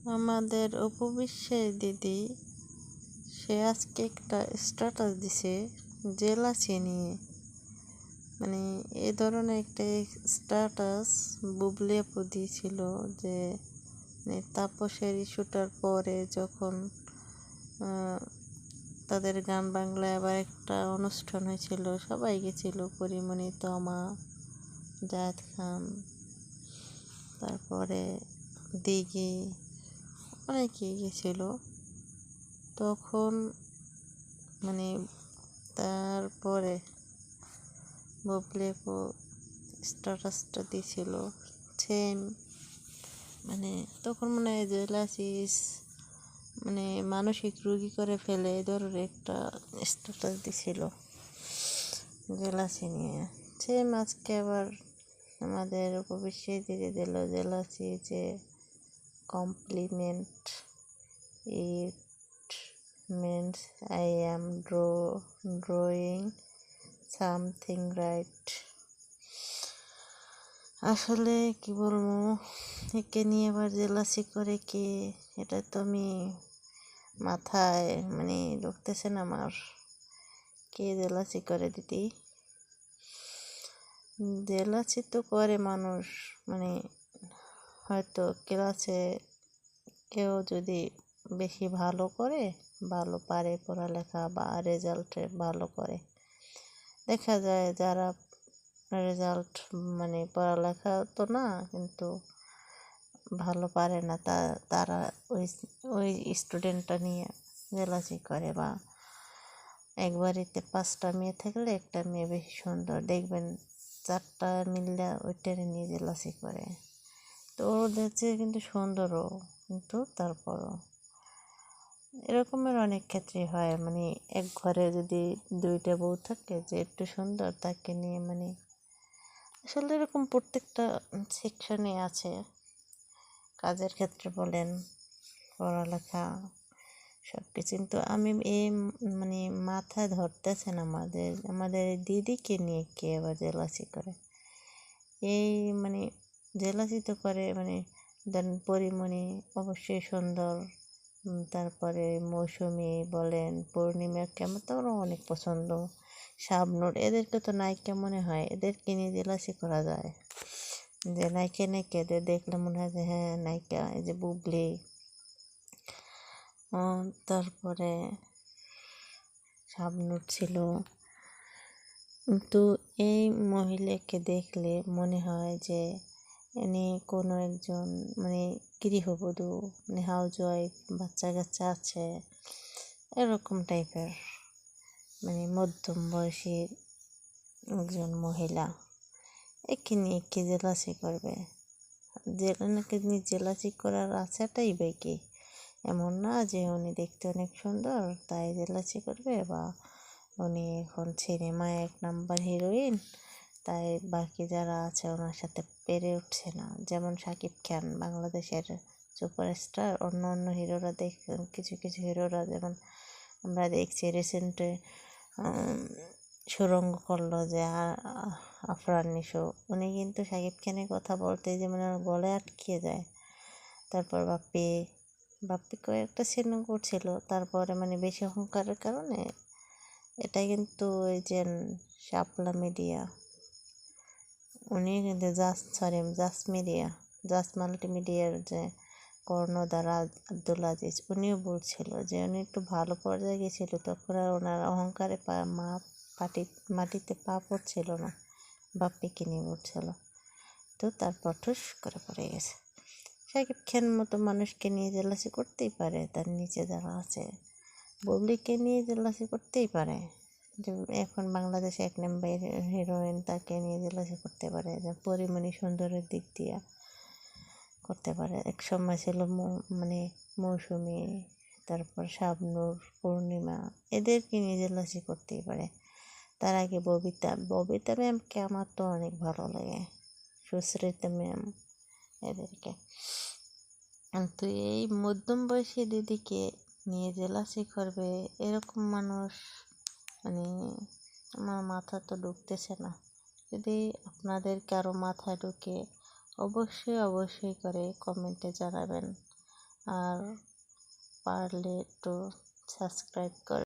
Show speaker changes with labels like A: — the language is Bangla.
A: আমাদের উপবিশ্বের দিদি সে আজকে একটা স্ট্যাটাস দিছে জেলাসি নিয়ে। মানে এ ধরনের একটা স্ট্যাটাস বুবলি আপু দিয়েছিল যে তাপসের ইস্যুটার পরে যখন তাদের গান বাংলায় আবার একটা অনুষ্ঠান হয়েছিল, সবাই গেছিল, পরিমণি, তমা, জায়েদ খান, তারপরে দিঘি, অনেকেই গেছিল। তখন মানে তারপরে বুবলি আপু স্ট্যাটাসটা দিয়েছিল সেম। মানে তখন মনে হয় জেলাসিস মানে মানসিক রোগী করে ফেলে, এই ধরনের একটা স্ট্যাটাস দিছিল জেলাসি নিয়ে। সেম আজকে আবার আমাদের উপবিশ্বে দিয়ে দিল জেলাসি যে compliment it means I am drawing something right. আসলে কি বলবো, একে নিয়ে আবার জেলাসি করে কে, এটা তো আমি মাথায় মানে ঢুকতেছে না আমার। কে জেলাসি করে দিদি? জেলাসি তো করে মানুষ, মানে হয়তো ক্লাসে কেউ যদি বেশি ভালো করে, ভালো পারে পড়ালেখা বা রেজাল্টে ভালো করে, দেখা যায় যারা রেজাল্ট মানে পড়ালেখা তো না কিন্তু ভালো পারে না, তারা ওই স্টুডেন্টটা নিয়ে জেলাসি করে। বা এক বাড়িতে 5টা মেয়ে থাকলে একটা মেয়ে বেশি সুন্দর, দেখবেন 4টা মিললে ওইটারে নিয়ে জেলাসি করে। তো ওদের চেয়ে কিন্তু সুন্দরও, কিন্তু তারপরও এরকমের অনেক ক্ষেত্রে হয়। মানে এক ঘরে যদি 2টা বউ থাকে, যে একটু সুন্দর তাকে নিয়ে মানে আসলে এরকম প্রত্যেকটা সেকশনে আছে, কাজের ক্ষেত্রে বলেন, পড়ালেখা, সব কিছু। কিন্তু আমি এই মানে মাথায় ধরতেছে না আমাদের দিদিকে নিয়ে কে আবার জেলাসি করে। এই মানে জেলাসি তো করে মানে ধরেন পরিমণি অবশ্যই সুন্দর, তারপরে মৌসুমি বলেন, পূর্ণিমাকে আমার তো অনেক পছন্দ, শাবনূর, এদেরকে তো নায়িকা মনে হয়, এদেরকে নিয়ে জেলাসি করা যায় যে নায়িকা নায়িকা এদের দেখলে মনে হয় যে হ্যাঁ নায়িকা। এই যে বুবলি, তারপরে শাবনূর ছিল। কিন্তু এই মহিলাকে দেখলে মনে হয় যে ইনি কোনো একজন মানে গৃহবধূ, মানে হাউস ওয়াইফ, বাচ্চা কাচ্চা আছে, এরকম টাইপের, মানে মধ্যম বয়সী একজন মহিলা। একে নিয়ে কে জেলাসি করবে? নাকি জেলাসি করার আশাটাই বা কি? এমন না যে উনি দেখতে অনেক সুন্দর তাই জেলাসি করবে, বা উনি এখন সিনেমায় 1 নাম্বার হিরোইন তাই বাকি যারা আছে ওনার সাথে পেরে উঠছে না। যেমন শাকিব খান বাংলাদেশের সুপারস্টার, অন্য হিরোরা কিছু কিছু হিরোরা যেমন আমরা দেখছি রিসেন্টে সুরঙ্গ করলো যে আফরান নিশো, উনি কিন্তু শাকিব খানের কথা বলতে যেমন গলায় আটকে যায়। তারপর বাপ্পি কয়েকটা সিনেমা করছিল, তারপরে মানে বেশি অহংকারের কারণে এটা কিন্তু ওই যে শাপলা মিডিয়া, উনি কিন্তু জাস মাল্টিমিডিয়ার যে কর্ণধার আব্দুল আজিজ, উনিও বলছিল যে উনি একটু ভালো পর্যায়ে গেছিল, তখন আর ওনার অহংকারে মাটিতে পা পড়ছিল না, বাপ্পিকে নিয়ে বলছিল। তো তারপর ঠুস করে পড়ে গেছে। শাকিব খান মতো মানুষকে নিয়ে জেলাসি করতেই পারে, তার নিচে যারা আছে। বুবলিকে নিয়ে জেলাসি করতেই পারে, যে এখন বাংলাদেশে 1 নাম্বার হিরোইন, তাকে নিয়ে জেলাসি করতে পারে। যে পরিমণি সুন্দরের দিক দিয়ে করতে পারে, এক সময় ছিল মানে মৌসুমি, তারপর শাবনূর, পূর্ণিমা, এদেরকে নিয়ে জেলাসি করতেই পারে। তার আগে ববিতা ম্যামকে আমার তো অনেক ভালো লাগে, সুশ্রিতা ম্যাম, এদেরকে। কিন্তু এই মধ্যম বয়সী দিদিকে নিয়ে জেলাসি করবে এরকম মানুষ, মানে আমার মাথা তো ঢুকতেছে না। যদি আপনাদের কারো মাথায় ঢুকে অবশ্যই করে কমেন্টে জানাবেন। আর পারলে একটু সাবস্ক্রাইব করে